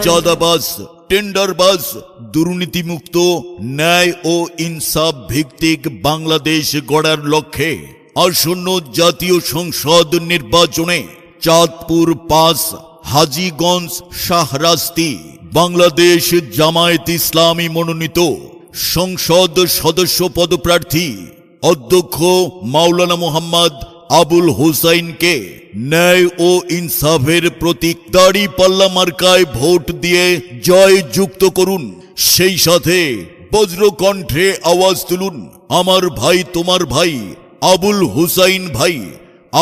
চাঁদাবাজ, টেন্ডারবাজ, দুর্নীতিমুক্ত, ন্যায় ও ইনসাফ ভিত্তিক বাংলাদেশ গড়ার লক্ষ্যে আসন্ন জাতীয় সংসদ নির্বাচনে চাঁদপুর ৫ হাজীগঞ্জ শাহরাস্তি বাংলাদেশ জামায়াত ইসলামী মনোনীত সংসদ সদস্য পদপ্রার্থী অধ্যক্ষ মাওলানা মোহাম্মদ আবুল হুসাইনকে ন্যায় ও ইনসাফের প্রতীক দাঁড়িপাল্লা মার্কায় ভোট দিয়ে জয় যুক্ত করুন। সেই সাথে বজ্রকণ্ঠে আওয়াজ তুলুন, আমার ভাই তোমার ভাই আবুল হুসাইন ভাই।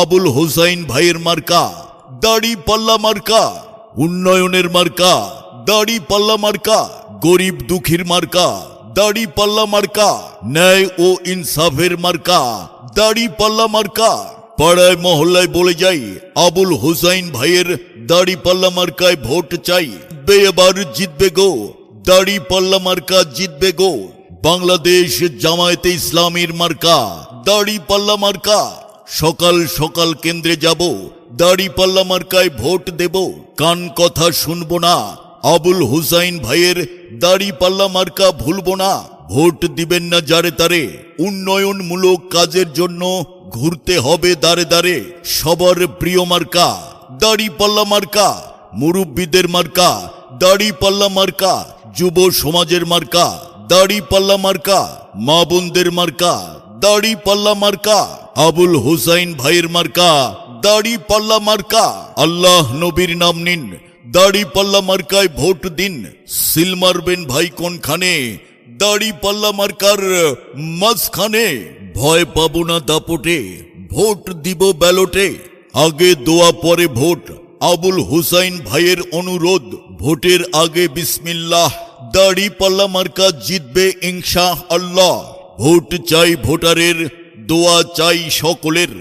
আবুল হুসাইন ভাইয়ের মার্কা দাঁড়িপাল্লা মার্কা, উন্নয়নের মার্কা দাঁড়িপাল্লা মার্কা, গরিব দুঃখীর মার্কা দাঁড়িপাল্লা মার্কা, ন্যায় ও ইনসাফের মার্কা দাঁড়িপাল্লা মার্কা। পাড়ায় মহল্লায় বলে যাই, আবুল হুসাইন ভাইয়ের দাঁড়িপাল্লা মার্কায় ভোট চাই। এবার জিতবে গো, দাঁড়িপাল্লা মার্কা জিতবে গো। বাংলাদেশ জামায়াতে ইসলামীর মার্কা দাঁড়িপাল্লা মার্কা। সকাল সকাল কেন্দ্রে যাব, দাঁড়িপাল্লা মার্কায় ভোট দেব। কান কথা শুনবো না, আবুল হুসাইন ভাইয়ের দাঁড়িপাল্লা মার্কা ভুলবো না। ভোট দিবেন না যারে তারে, উন্নয়নমূলক কাজের জন্য ঘুরতে হবে দাঁড়ে দাঁড়ে। সবার প্রিয় মার্কা দাঁড়িপাল্লা মার্কা, মুরব্বীদের মার্কা দাঁড়িপাল্লা মার্কা, যুব সমাজের মার্কা দাঁড়িপাল্লা মার্কা, মা বোনদের মার্কা দাঁড়িপাল্লা মার্কা, আবুল হুসাইন ভাইয়ের মার্কা দাঁড়িপাল্লা মার্কা। আল্লাহ নবীর নাম নিন, দাঁড়িপাল্লা মার্কায় ভোট দিন। সিল মারবেন ভাই কোনখানে, দাঁড়িপাল্লা মার্কার মাঝখানে। ভয় পাবো না দাপটে, ভোট দিব ব্যালটে। আগে দোয়া পরে ভোট, আবুল হুসাইন ভাইয়ের অনুরোধ। ভোটের আগে বিসমিল্লাহ, দাঁড়িপাল্লা মার্কা জিতবে ইনশাআল্লাহ। ভোট চাই ভোটারের, দোয়া চাই সকলের।